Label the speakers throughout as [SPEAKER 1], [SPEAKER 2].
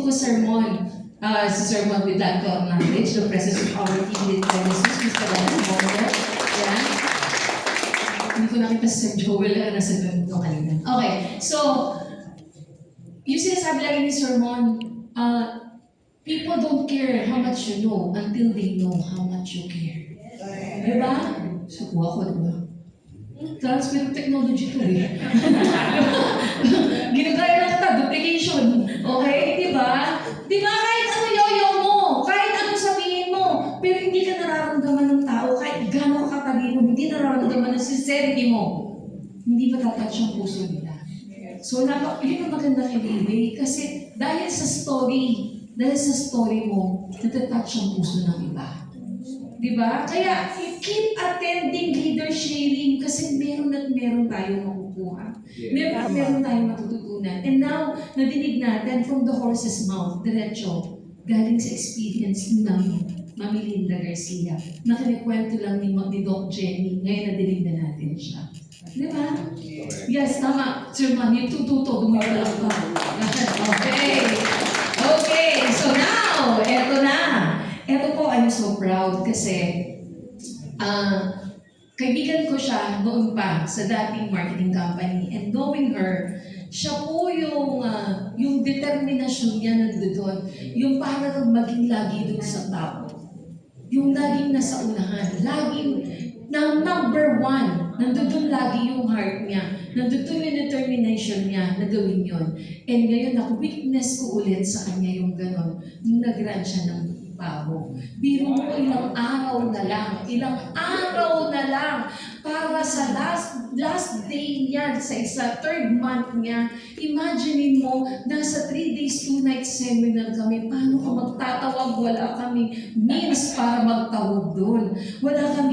[SPEAKER 1] ko sermon. Si Sermon with that God knowledge, the presence of our team with Jesus, Mr. Mondo. Yan. Hindi ko nakita si Sir Joel na nasa ganito kanina. Okay, so, yung sinasabi lagi ni Sermon, people don't care how much you know until they know how much you care. Diba? So, kuha ko, diba? Transfer of technology to eh. Ginagaya na kita, duplication. Okay, diba? Diba, kahit ano yoyo mo, kahit ano sabihin mo, pero hindi ka nararamdaman ng tao, kahit gano'n ka katalino, hindi nararamdaman ng sincerity mo, hindi ba tatouch ang puso nila? So, yun ang maganda kay David, kasi dahil sa story mo, natatouch ang puso ng iba. Diba? Kaya, keep attending leader sharing kasi meron at meron tayong makukuha. Meron tayong matututunan. And now, nadinig natin from the horse's mouth, diretso, galing sa experience ng Mami Linda Garcia, na kinikwento lang ni Doc Jenny, ngayon nadinig na natin siya. Diba? Yes, tama. Sir Man, yung tututo, gumawa lang ba? Okay, so now, eto na. Eto po, I'm so proud kasi kaibigan ko siya noon pa sa dating marketing company, and knowing her, siya po yung determinasyon niya nandoon, yung parang maging lagi doon sa top. Yung laging nasa unahan, laging number one, nandoon lagi yung heart niya, nandoon yung determination niya na gawin yun. And ngayon, witness ko ulit sa kanya yung ganon, nung nag-run siya ng bago. Biro mo ilang araw na lang para sa last day niya, sa third month niya. Imagine mo, nasa 3 days, 2 nights seminar kami. Paano ka magtatawag? Wala kami means para magtawag doon.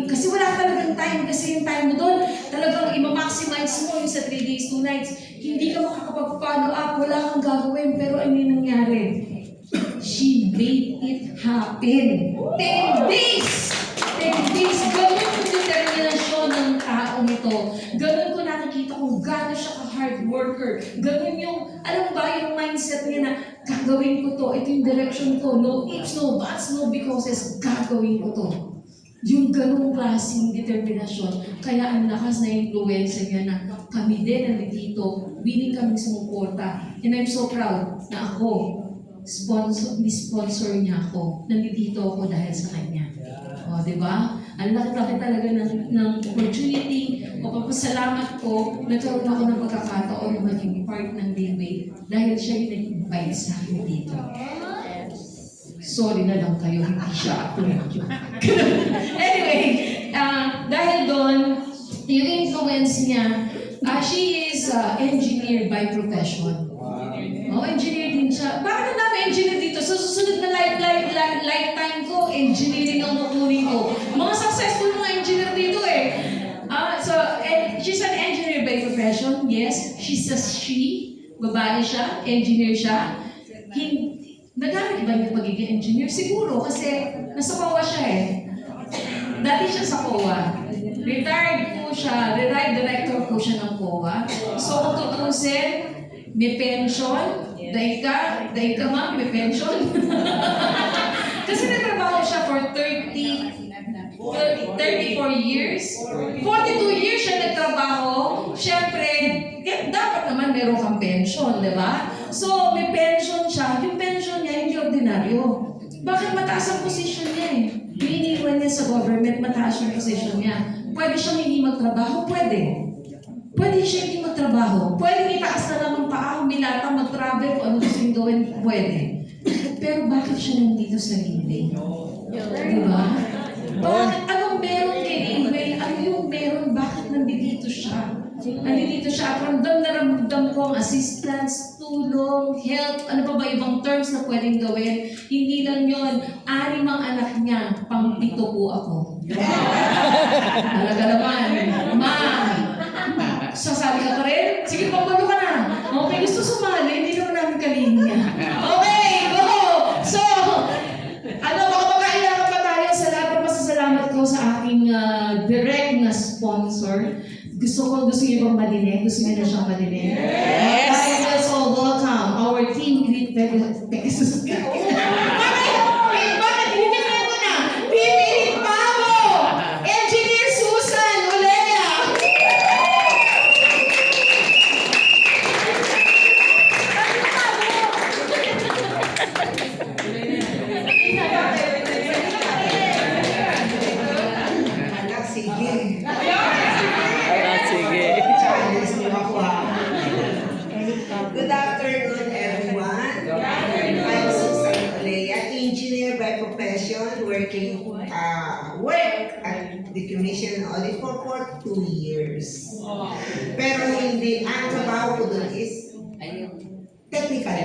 [SPEAKER 1] Kasi wala talagang time. Kasi yung time mo doon, talagang i-maximize mo yung sa 3 days, 2 nights. Hindi ka makakapag-follow up, wala kang gagawin. Pero ano yung nangyari? She made it happen. 10 days! 10 days! Ganun yung determinasyon ng taong ito. Ganun ko nakikita kung gano'n siya ka-hard worker. Ganun yung, alam ba, yung mindset niya na gagawin ko to, ito yung direction ko. No ifs, no buts, no becauses, gagawin ko to. Yung ganung klaseng determinasyon. Kaya ang lakas na influensya niya na kami din nandito, willing kami sumuporta. And I'm so proud na ako, sponsor niya ako. Nandito ako dahil sa kanya. O, di ba? Ang laki-laki talaga ng opportunity o papasalamat ko, nagkaroon ako ng pagkakataon na maging part ng Dayway dahil siya yung nag-invite sa akin dito. Sorry na lang kayo, hindi siya ako. Anyway, dahil doon, yung influence niya, she is engineer by profession. Engineer din siya. Bakit ang dami engineer dito? Sa susunod na lifetime ko, engineering ang makunin ko. Mga successful mga engineer dito eh. She's an engineer by profession. Yes, she's a babae siya, engineer siya. Nagamit ba niya pagiging engineer? Siguro, kasi nasa COA siya eh. Dati siya sa COA. Retired director po siya ng COA. So, kung tutusin, may pension. Dahil ka ma'am, may pension. Kasi natrabaho siya for 34 years. 42 years siya nagtrabaho. Siyempre, dapat naman meron kang pension, di ba? So, may pension siya. Yung pension niya, hindi ordinaryo. Bakit mataas ang position niya eh? Meaning, niya sa government, mataas yung position niya. Pwede siyang hindi magtrabaho? Pwede. Pwede siya hindi magtrabaho. Pwede itaas na lang ang paa, humilata, mag-travel, kung ano gusto yung gawin, pwede. Pero bakit siya nandito sa Linway? Diba? Bakit? Anong meron kay Linway? Ano yung meron? Bakit nandito siya? Nandito siya at ramdam ko ang assistance, tulong, help, ano pa ba ibang terms na pwedeng gawin? Hindi lang yun. 6 ang anak niya, pang-pito po ako. Talaga naman. Ma'am, sasali ka pa rin? Sige, pagulo ka na. Okay, gusto sumali, hindi naman namin kalinya. Okay, go! So, makapagkailangan pa tayo sa lahat ng pasasalamat ko sa aking direct na sponsor. Gusto niyo bang madinig? Gusto niyo na siyang madinig? Yes! So, welcome our team Great Pegasus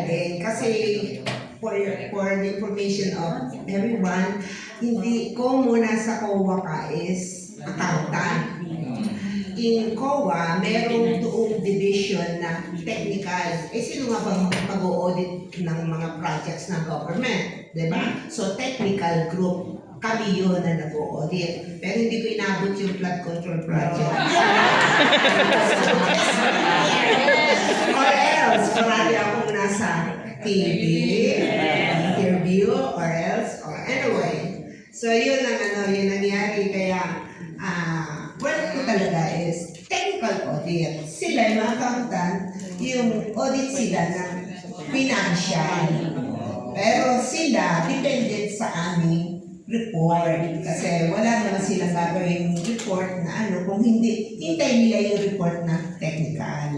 [SPEAKER 2] din. Kasi for the information of everyone, hindi ko muna sa COA ka is accountant. In COA, merong doong division na technical. Sino nga bang mag-audit ng mga projects ng government? Diba? So, technical group. Kami yun na nag-audit. Pero hindi ko inabot yung flood control project. Or else, marami akong nasa TV, interview, or else, or anyway. So, yun ang yun nangyari. Kaya, what ko talaga is technical audit. Sila, yung mga accountant, yung audit sila ng financial. Pero sila, dependent sa aming report. Kasi wala naman silang gagawin report na kung hindi, hintay nila yung report na technical.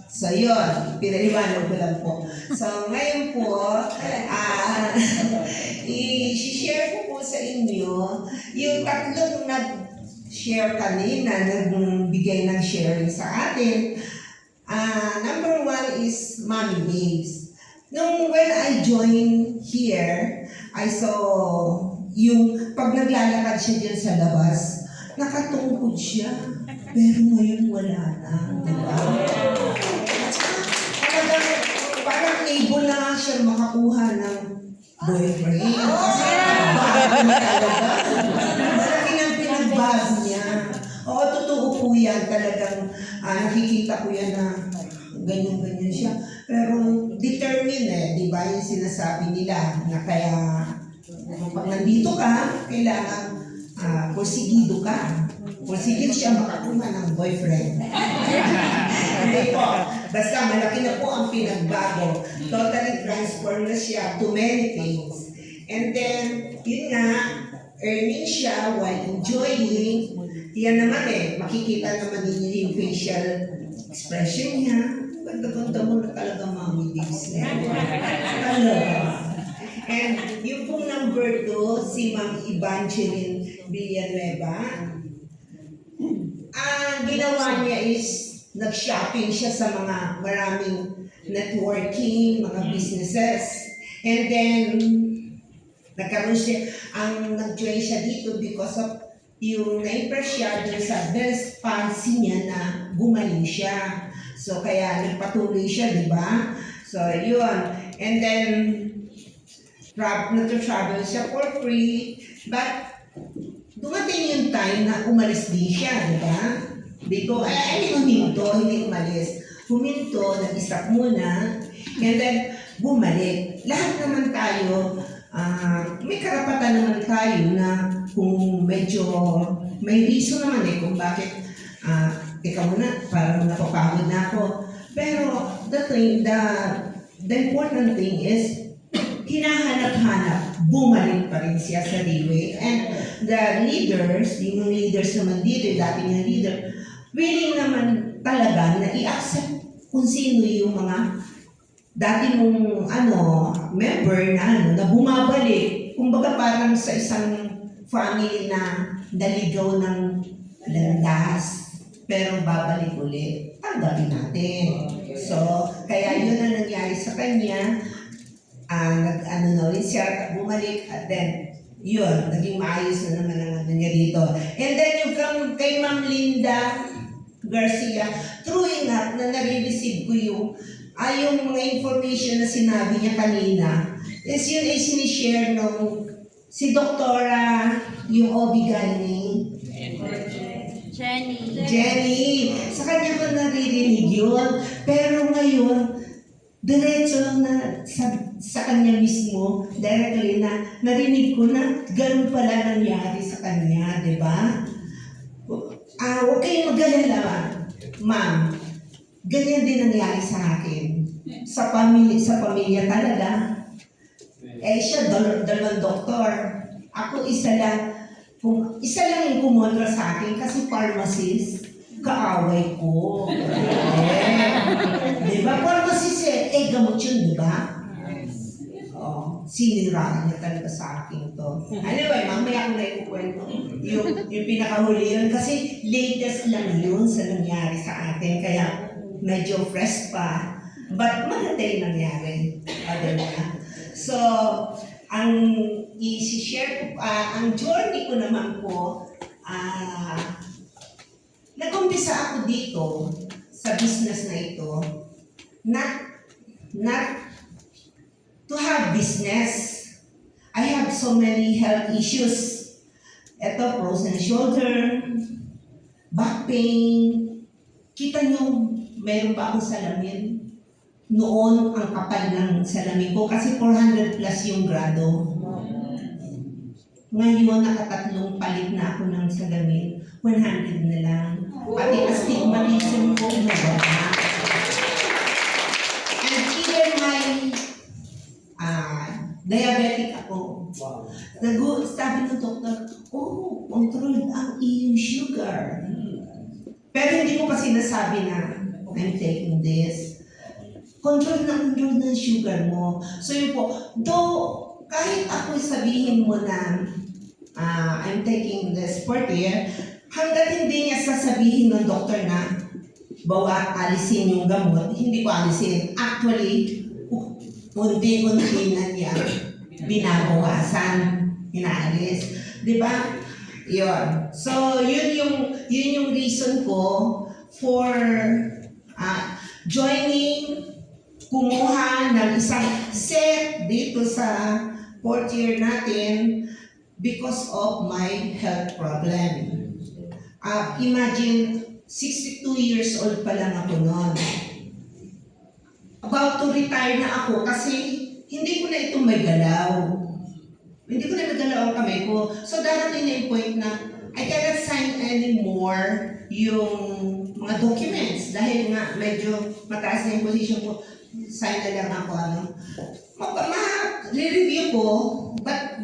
[SPEAKER 2] So yun, pinaliwanag ko lang po. So ngayon po, i-share ko po sa inyo yung tatlong nag-share kanina, nagbigay ng sharing sa atin. Number one is Mommy Babes. When I joined here, I saw yung pag naglalakad siya dyan sa labas, nakatungkod siya. Pero ngayon wala na. Diba? Parang able na siya makakuha ng boyfriend. Kasi bago na talaga. Malaki ng pinagbago niya. Oo, totoo po yan. Talagang nakikita ko yan na ganyan-ganyan siya. Pero determined di ba yung sinasabi nila na kaya pag nandito ka, kailangan porsigido ka. Porsigido siya makakuha ng boyfriend. Hindi po. Basta malaki na po ang pinagbago. Totally transformed na siya to many things. And then, yun nga, earning siya while enjoying. Yan naman makikita naman ninyo yung facial expression niya. Ganda-ganda mo na talaga Mommy Babes niya. Talaga. And yung pong number 2, si Ma'am Evangeline Villanueva, ang ginawa niya is nag-shopping siya sa mga maraming networking, mga businesses. And then, nag-join siya dito because of yung na-impress siya dun sa best policy niya na gumaling siya. So, kaya nagpatuloy siya, di ba? So, yun. And then, nag-travel siya for free. But, dumating yung time na umalis din siya, di ba? Because, hindi umalis. Huminto, nag-isap muna, and then, bumalik. Lahat naman tayo, may karapatan naman tayo na kung medyo, may reason naman kung bakit, teka muna, parang napapagod na ako. Pero, the important thing is, hinahanap-hanap, bumalik pa rin siya sa Liwe. And the leaders, yung leaders naman dito, dating yung leader, willing naman talaga na i-accept kung sino yung mga dati mong member na bumabalik. Kumbaga parang sa isang family na naligaw ng landas, pero babalik ulit. Tanggapin natin. So, kaya yun ang nangyari sa kanya. Na rin siya, bumalik, at then, yun, naging maayos na naman ang niya dito. And then, yung kay Ma'am Linda Garcia, true enough na nare-receive ko yung mga information na sinabi niya kanina, is yun ay sinishare nung si Doktora, yung Obigani, Jenny. Sa kanya ko naririnig yun. Pero ngayon, diretso na sa kanya mismo, directly na narinig ko na ganun pala nangyari sa kanya, di ba? Huwag kayong mag-alala, ma'am. Ganyan din nangyari sa akin. Sa pamilya talaga. Siya, dalawang doktor. Ako isa lang yung kumontra sa akin kasi pharmacist, kaaway ko. Diba? Pharmacist gamot yun, diba? Sinira niya talaga sa akin to. Anyway, mamaya ko na ikukwento yung pinakahuli yun kasi latest lang yun sa nangyari sa atin. Kaya medyo fresh pa. But maganda yung nangyari. Diba? So, ang i-share ko, ang journey ko naman po, nag-umpisa ako dito sa business na ito, not to have business. I have so many health issues. Ito, frozen shoulder, back pain. Kita nyo, mayroon pa akong salamin. Noon, ang kapal ng salamin ko kasi 400 plus yung grado. Ngayon, nakatatlong palit na ako ng salamin. 100 na lang. Pati astigmatism ko, nawala. And even my diabetic ako. Sabi ng doktor, controlled ang iyong sugar. Pero hindi ko pa sinasabi na I'm taking this. Control ng sugar mo. So yun po, though kahit ako sabihin mo na I'm taking the Sportier, hanggat hindi niya sasabihin ng doktor na alisin yung gamot, hindi ko alisin. Actually, unti-unti na niya binabawasan, inaalis. Di ba? Yun. So, yun yung reason ko for joining, kumuha ng isang set dito sa 4th year natin because of my health problem. Imagine, 62 years old pa lang ako noon. About to retire na ako kasi hindi ko na ito may galaw. Hindi ko na nagalaw ang kamay ko. So darating na yung point na I cannot sign anymore yung mga documents dahil nga medyo mataas na yung position ko. Sign na lang ako re-review ko,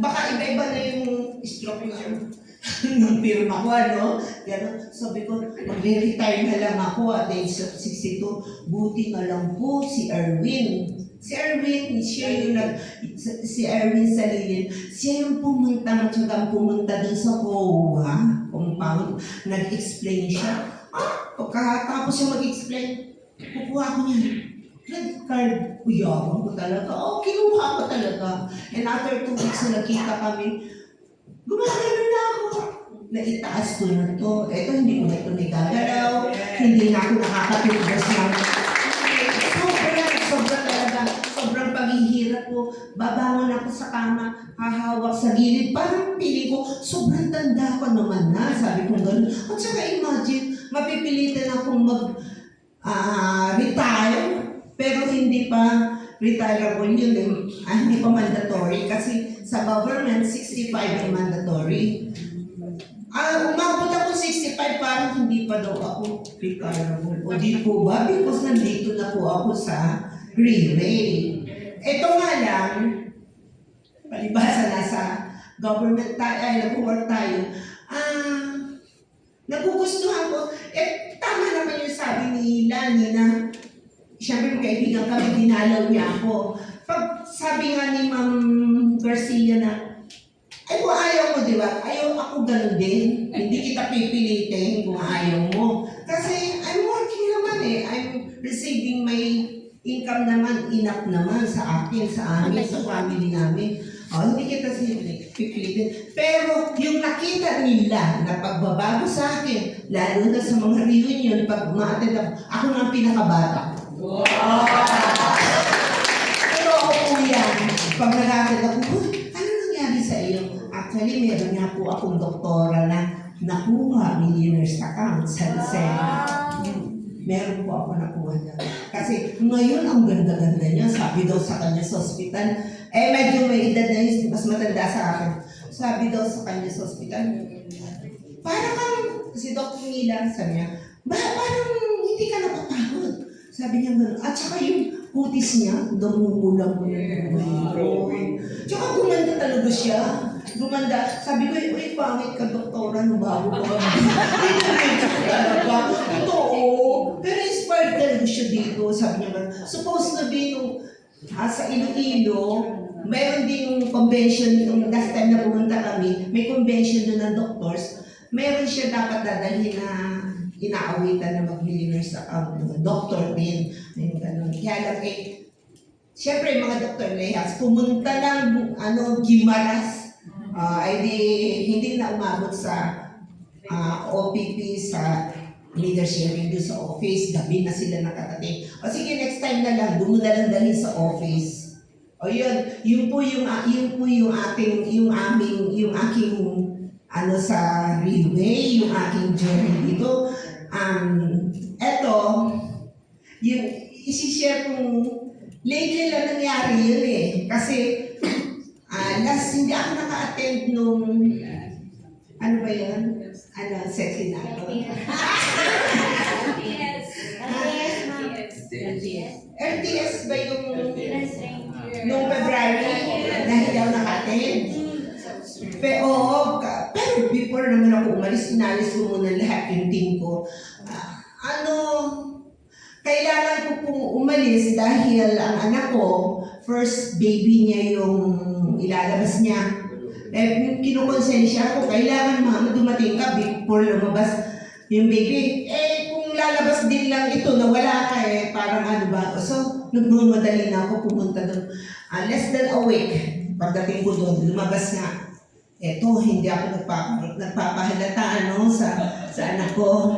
[SPEAKER 2] baka iba-iba na yung stroke ng pirma ko, Pero sabi ko, mag-retire na lang ako at age of 62. Buti na lang po si Erwin. Si Erwin Salilin, siya yung pumunta dun sa COA compound. Nag-explain siya. Pagkatapos siya mag-explain, kukuha ko niya. Credit card, uyabang ko talaga. Kinuha ko talaga. And after 2 weeks na nakita kami, gumagano na ako. Naitaas ko na to. Ito, hindi ko na ito nagagalaw. Hindi na ako nakakatulgas ng sobra talaga. Sobrang paghihirap ko. Babangon ako sa kama, hahawak sa gilid. Parang pili ko, sobrang tanda ko naman na. Sabi ko gano'n. At saka imagine, mapipilitan akong retire. Pero hindi pa retirable yun. Hindi pa mandatory. Kasi sa government, 65 ay mandatory. Umabot ako 65, parang hindi pa daw ako retirable. O di po ba? Because nandito na po ako sa relay. Ito nga lang, palibasa na sa government tayo, nag-work tayo, nagugustuhan ko. Tama naman yung sabi ni Lani na siyempre kaibigan kami, dinalaw niya ako. Pag sabi nga ni Ma'am Garcia na, kung ayaw mo, di ba? Ayaw ako ganun din. Hindi kita pipilitin kung ayaw mo. Kasi I'm working naman I'm receiving my income naman, enough naman sa akin, sa amin, sa family namin. Hindi kita pipilitin. Pero yung nakita nila na pagbabago sa akin, lalo na sa mga reunion, pag ma-attend ako na ang pinakabata. Pero ako po yan, pag nag-attend ako, ano nangyari sa iyo? Actually, meron nga po akong doktora na nakuha millionaire's account sa Lucena. Meron po ako nakuha na. Kasi ngayon ang ganda-ganda niya, sabi daw sa kanya sa ospital, medyo may edad na yun, mas matanda sa akin. Sabi daw sa kanya sa ospital, parang si Dr. Mila, sabi niya, parang hindi ka napapagod. Sabi niya gano'n. At saka yung kutis niya, dumugulang mo na yung tsaka gumanda talaga siya. Gumanda. Sabi ko, pangit ka, doktora, no bago ko. Totoo. Pero inspired talaga siya dito. Sabi niya gano'n. Supposed to be nung sa Iloilo, mayroon din convention, yung last time na pumunta kami, may convention doon ng doctors. Meron siya dapat dadalhin na inaawitan na mag-millionaires account. Doctor din. Ayun, ganun. Kaya lang siyempre mga doktor Lehas, pumunta ng Gimaras, ay hindi na umabot sa OPP sa leadership doon sa office, gabi na sila nakatating. O sige, next time na lang, doon mo na lang dalhin sa office. O yun po yung aking sa railway, yung aking journey dito. Eto, yung isi-share kong lately lang nangyari yun eh. Kasi last hindi ako naka-attend nung ano ba yun? Sexy na ako. LTS ba yung nung February na hindi ako naka-attend? Pero before naman ako umalis, inalis ko muna lahat yung team ko. Kailangan ko pong umalis dahil ang anak ko, first baby niya yung ilalabas niya. Kinukonsensya ko, kailangan mama dumating ka before lumabas yung baby. Kung lalabas din lang ito na wala ka parang ano ba. So, nagmamadali na ako pumunta doon. Less than a week, pagdating ko doon, lumabas nga. Eto, hindi ako nagpapahalata sa anak ko.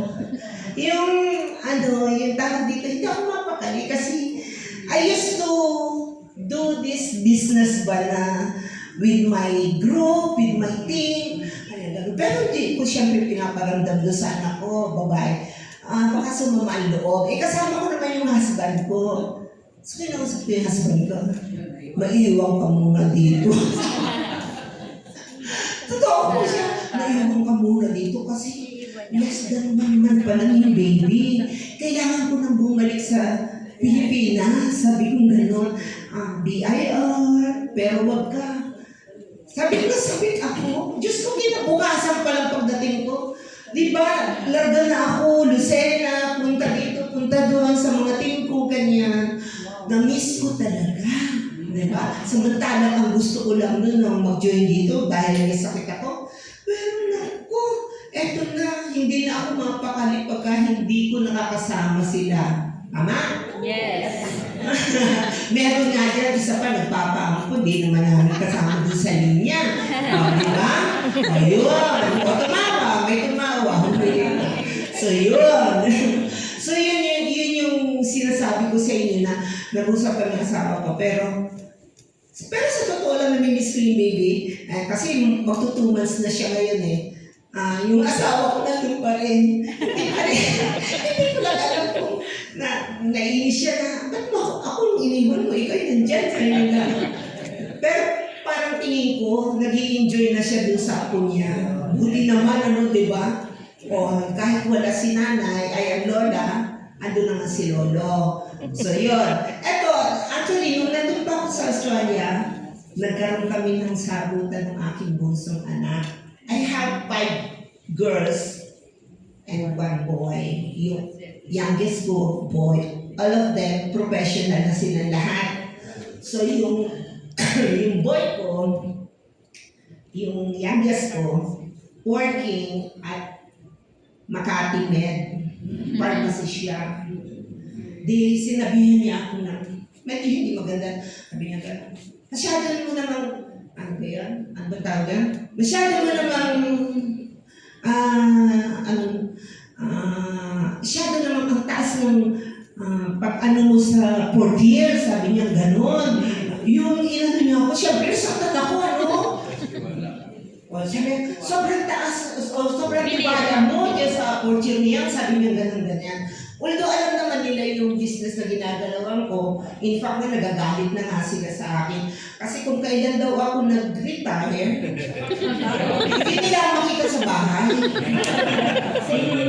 [SPEAKER 2] Yung tawag dito, hindi ako mapakali kasi I used to do this business ba na with my group, with my team. Pero hindi ko siyempre pinaparamdam doon sa anak ko, babae. Baka sumama ang loob. Kasama ko naman yung husband ko. So, kinausap ko yung husband ko. Maiiwan ka muna dito. Totoo po siya. Maiiwan ka muna dito kasi less than 1 month pa lang yung baby. Kailangan ko nang bumalik sa Pilipinas. Sabi ko gano'n, BIR, pero wag ka. Sabi ko, sabit ako. Diyos ko, kinabukasan pa lang pagdating ko. Di ba, larga na ako, Lucena, punta dito, punta doon sa mga team ko, ganyan. Na-miss ko talaga. Di ba? Samantalang ang gusto ko lang doon nang mag-join dito dahil may sakit ako. Pero naku, eto na, hindi na ako mapakali pagka hindi ko nakakasama sila. Tama?
[SPEAKER 3] Yes.
[SPEAKER 2] Meron nga dyan, isa pa, nagpapaampo, di naman namin kasama doon sa linya. Di ba? Ayun. O tumawa, may tumawa. So yun. So yun yung sinasabi ko sa inyo na nag-usap kami ng asawa ko. Pero sa totoo lang namimiss ko yung baby. Kasi magto 2 months na siya ngayon eh. Yung asawa ko nandun pa rin. Hindi ko lang alam kung nainis siya na, ba't mo ako yung iniwan mo, ikaw yung nandyan sa inyo. Pero parang tingin ko, nag-i-enjoy na siya dun sa apo niya. Buti naman, di ba? Kahit wala si nanay, ay ang lola, ando naman si lolo. So yun. Eto, actually, nung nandun pa ako sa Australia, nagkaroon kami ng sabutan ng aking bunsong anak. I have 5 girls and 1 boy. Yung youngest ko, boy. All of them, professional na sila lahat. So yung boy ko, yung youngest ko, working at Makati Med. Pharmacy siya. Di sinabihan niya ako na, medyo hindi maganda. Sabi niya gano'n, masyado mo namang, ano ba yan? Ano ba tawag yan? Masyado mo namang, masyado namang ang taas ng pag-ano mo sa portier, sabi niya gano'n. Yung inano niya ako, siyempre saktan ako, sabi, sobrang taas, sobrang tibaya mo dyan sa portier niya, sabi niya ganyan. Although alam naman nila yung business na ginagalawan ko, in fact na nagagalit na nga sila sa akin. Kasi kung kailan daw ako nag-retire, hindi nila ako makita sa bahay.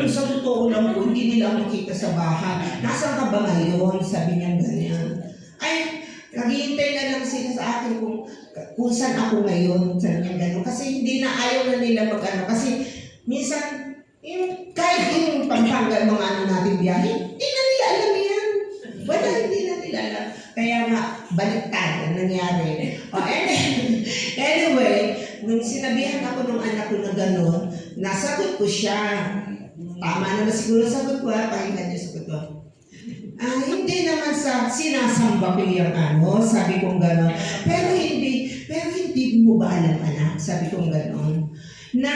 [SPEAKER 2] Sa totoo lang po, hindi nila ako makita sa bahay. Nasaan ka ba ngayon? Sabi niya ganyan. Ay, naghihintay na lang sila sa akin kung saan ako ngayon. Sabi niya gano'n. Kasi hindi na ayaw na nila mag-ano. Kasi minsan, kahit yung Pampanga, mga ano natin biyahe, hindi na nila alam yan. Wala, hindi na nila alam. Kaya nga, baliktad ang nangyari. Anyway, nung sinabihan ako ng anak ko na gano'n, nasagot ko siya. Tama naman siguro sagot ko, pakinggan niyo sagot ko. Hindi naman naman sa sinasamba ko yung ano, sabi kong gano'n. Pero hindi mo ba alam, anak, sabi kong gano'n, na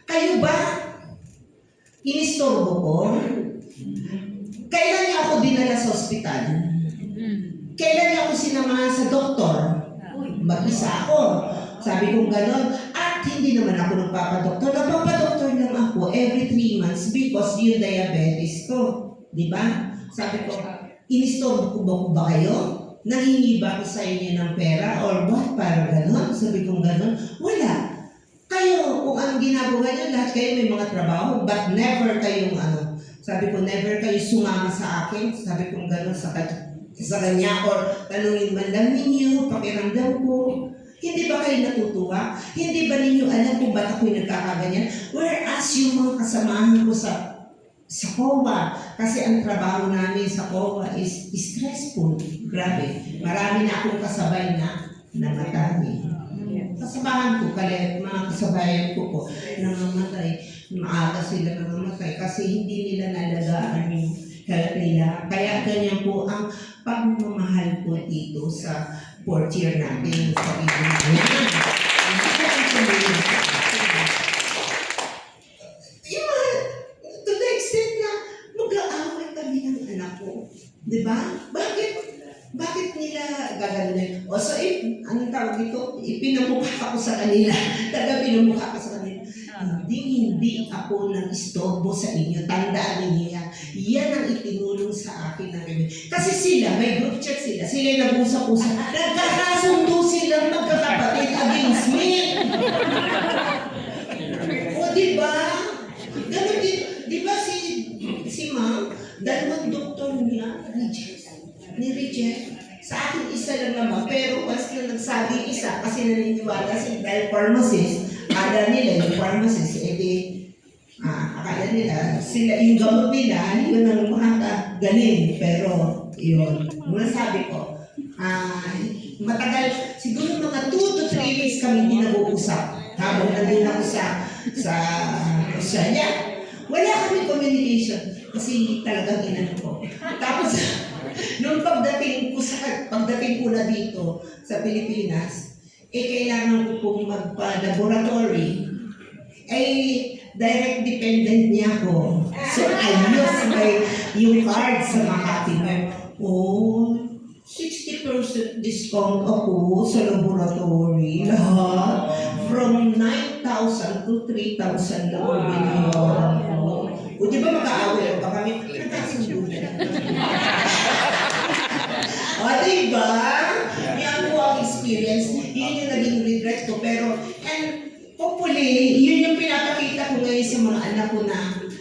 [SPEAKER 2] kayo ba inistorbo ko? Kailan niya ako dinala sa ospital? Kailan niya ako sinamahan sa doktor? Mag-isa ako. Sabi kong gano'n. At hindi naman ako nagpapadoktor. Nagpapadoktor lang ako every 3 months because yung diabetes ko. Di ba? Sabi ko, inistorbo ko ba kayo? Nangingi ba ako sa inyo ng pera or what? Para gano'n? Sabi kong gano'n. Wala. Kayo, kung anong ginagawa niyo, lahat kayo may mga trabaho, but never kayong ano. Sabi ko, never kayo sumama sa akin. Sabi kong gano'n sa kanya or tanungin man lang ninyo, pakiramdam ko. Hindi ba kayo natutuwa? Hindi ba ninyo alam kung ba't ako'y nagkakaganyan? Whereas yung mga kasamahan ko sa COA, kasi ang trabaho namin sa COA is stressful. Grabe. Marami na akong kasabay na namatay. Kasamahan ko, mga kasabayan ko po, namamatay. Maaga sila namamatay kasi hindi nila nalagaan yung health nila. Kaya ganyan po ang pagmamahal ko dito sa 4th year natin sa Pilipinas. Yung mga, to the extent na mag-aaway kami ng anak ko. Diba? Bakit nila gaganunin? O so, anong tawag dito? Ipinamukha ko sa kanila. Pinamukha ko sa kanila. Hindi ako nag-istorbo sa inyo. Tandaan ninyo yan. Yan ang itinulong sa akin ng gabi. Kasi sila, may group chat sila. Sila nag-usap-usap. Nagkakasundo silang magkakapatid against me. O, diba? Ganun din. Diba si ma'am, dalawang doktor niya, ni-reject. Sa akin, isa lang naman. Pero once na nagsabi isa, kasi naniniwala si dahil pharmacist, akala nila yung pharmacist, akala nila, sila, yung gamot nila, yun ang makakagaling. Pero, yun. Muna sabi ko, matagal, siguro mga 2 to 3 weeks kami hindi nag-uusap. Habang nandun ako sa Australia. Wala kami communication kasi talagang inano ko. Tapos, nung pagdating ko na dito sa Pilipinas, kailangan ko pong magpa-laboratory. Direct dependent niya ako. So, I use yung card sa Makati. 60% discount ako sa laboratory. Lahat. From 9,000 to 3,000 lang ang binayaran ko. O di ba mag-aaway pa kami? Nagkasundo na. O diba? Yan po ang experience. Yun yung naging regret ko. Pero, and hopefully, yun yung pinapakita ko ngayon sa mga anak ko na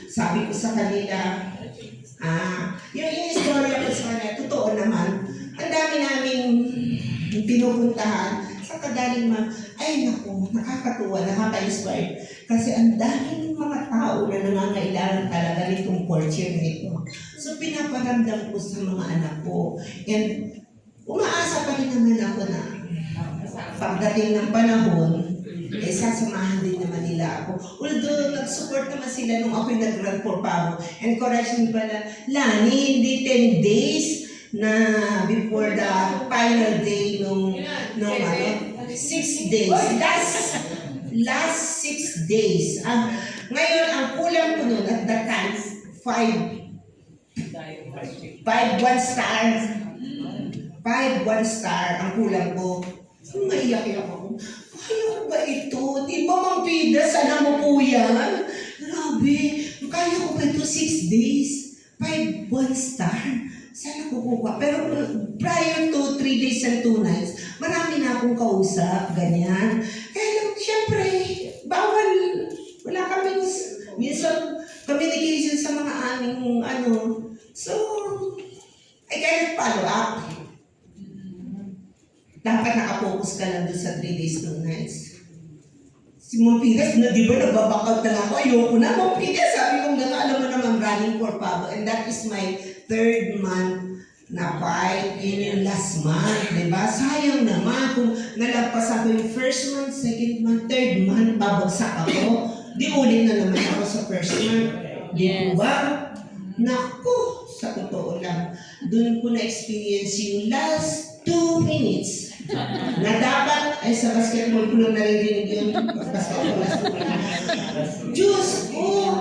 [SPEAKER 2] sabi ko sa kanila, yung istorya ko sa kanila, totoo naman, ang dami namin pinupuntahan sa kadaling ay naku, nakakatuwa, nakaka-inspire. Kasi ang daming mga tao na nangangailangan talaga nitong 4th year nito. So pinaparamdam ko sa mga anak ko. And umaasa pa rin naman ako na pagdating ng panahon, sasamahan din naman nila ako. Although, nag-support naman sila nung ako'y nag-run for Pabo. Encourage me pala, Lani, hindi 10 days na before the final day nung 6 days. Last 6 days. Ngayon, ang kulang ko nun at that time, 5 1 star. 5 1 star ang kulang ko. Maiyak ako. Kaya ko ba ito? Di ba Mang Pida, sana mo po yan? Grabe, kaya ko ba ito 6 days? 5 1 star. Sana kukuha. Pero prior to 3 days and 2 nights, marami na akong kausap, ganyan. Kaya lang, syempre, bawal. Wala kami minsan communication sa mga aming So, I cannot follow up. Dapat nakapokus ka lang doon sa 3 days, 2 nights. Si Mom Pidas, di ba nagbabackout na ako? Ayoko na, Mom Pidas. Sabi ko gano'n, alam mo naman, running for Pabo. And that is my 3rd month na fight. Yun yung last month, di ba? Sayang naman kung nalagpas ako yung 1st month, 2nd month, 3rd month, babagsak ako. Di ulit na naman ako sa 1st month. Di ba? Naku, sa totoo lang, doon ko na-experience yung last 2 minutes na dapat, ay sa basketball ko lang naririnig yun, basketball last 2 minutes. Diyos ko,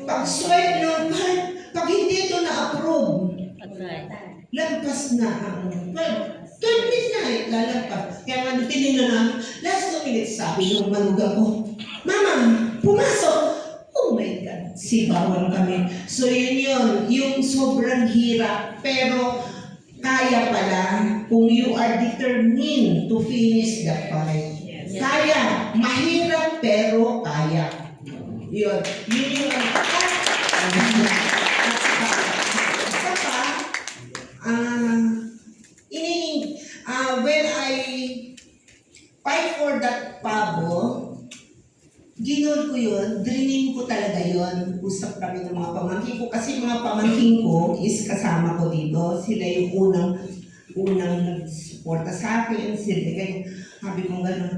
[SPEAKER 2] pag swipe ng card, pag hindi ito na-approve, lampas na ang 12 minutes na lalampas. Kaya nga, tinignan namin, last 2 minutes, sabi ng manugang ko, Mama, pumasok! Oh my God, sibawan kami. So yun, yung sobrang hirap, pero kaya pala kung you are determined to finish the fight. Kaya, mahirap pero kaya. Yun yung when I fight for that pabo, ginol ko yun, dreaming ko talaga yun. Usap kami ng mga pamangkin ko. Kasi mga pamangkin ko is kasama ko dito. Sila yung unang nag-suporta sa akin. Sila ganyan. Sabi ko gano'n,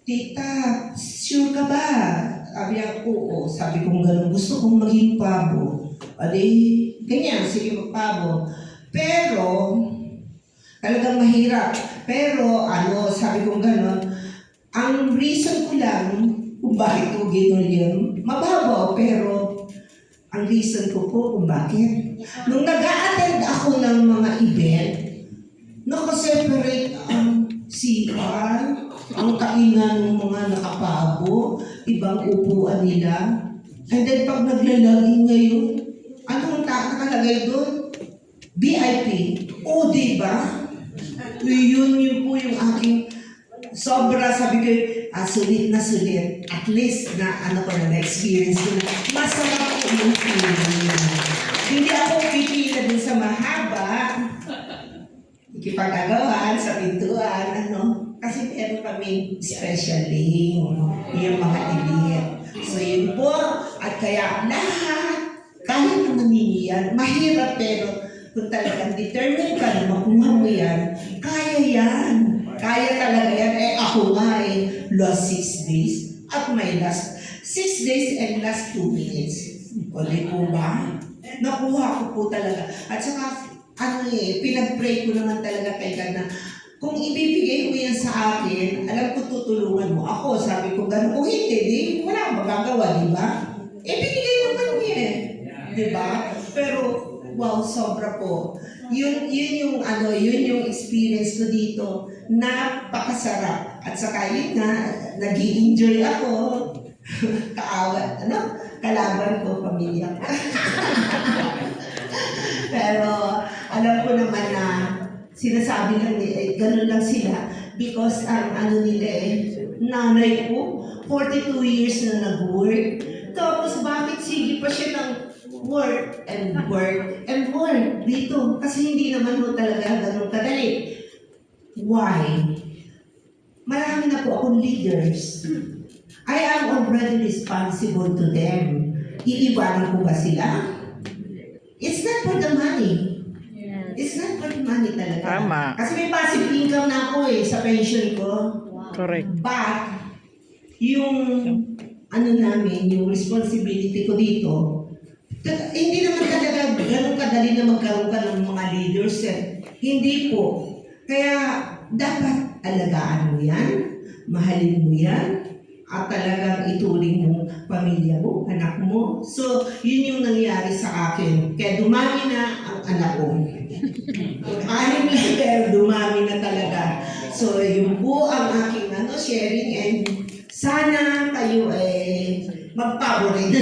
[SPEAKER 2] Tita, sure ka ba? Sabi ako, oo. Sabi ko gano'n, gusto kong maging pabo. Adi, ganyan, sige magpabo. Pero, talagang mahirap. Pero, sabi ko gano'n, ang reason ko lang, kung bakit ko ginol yun, mababaw, pero ang reason ko po kung bakit. Nung nag-a-attend ako ng mga event, nakaseparate ang CR, ang kainan ng mga nakapabo, ibang upuan nila. And then pag naglalaging ngayon, anong nakalagay doon? VIP. O, diba? Yun po yung aking sobra, sabi ko, sulit na sulit. At least na na-experience ko na masarap ko yung feeling. Hindi ako pipila din sa mahaba. Ikipag-agawan sa pintuan, Kasi meron kami special lane, yung mga elite. So yun po, at kaya lahat, kahit na naniniyan, mahirap pero kung talagang determined ka na makuha mo yan, kaya yan. Kaya talaga yan. Ako nga last 6 days at may last 6 days and last 2 minutes. O di po ba? Nakuha ko po talaga. At saka, pinag-pray ko naman talaga kay God na kung ibibigay mo yan sa akin, alam ko tutulungan mo ako. Sabi ko gano'n. Kung hindi, di, wala akong magagawa, di ba? Binigay naman mo yan. Di ba? Pero, wow, sobra po. Yun yung experience ko dito. Napakasarap. At saka yun nga, nag-i-enjoy ako. Kalaban ko, pamilya ko. Pero, alam ko naman na sinasabi lang gano'n lang sila. Because nila nanay ko, 42 years na nag-work. Tapos bakit sige pa siya ng work and work and work dito? Kasi hindi naman ho talaga ganun kadali. Why? Marami na po akong leaders. I am already responsible to them. Iiwanan ko ba sila? It's not for the money. It's not for the money talaga.
[SPEAKER 3] Tama.
[SPEAKER 2] Kasi may passive income na ako sa pension ko.
[SPEAKER 3] Correct.
[SPEAKER 2] But, yung namin, yung responsibility ko dito, hindi naman talaga ganun kadali na magkaroon ka ng mga leaders. Hindi po. Kaya, dapat alagaan mo yan, mahalin mo yan, at talagang ituring mo pamilya mo, anak mo. So, yun yung nangyari sa akin. Kaya dumami na ang anak ko. Anim lang pero dumami na talaga. So, yun po ang aking sharing and sana kayo magpabo rin.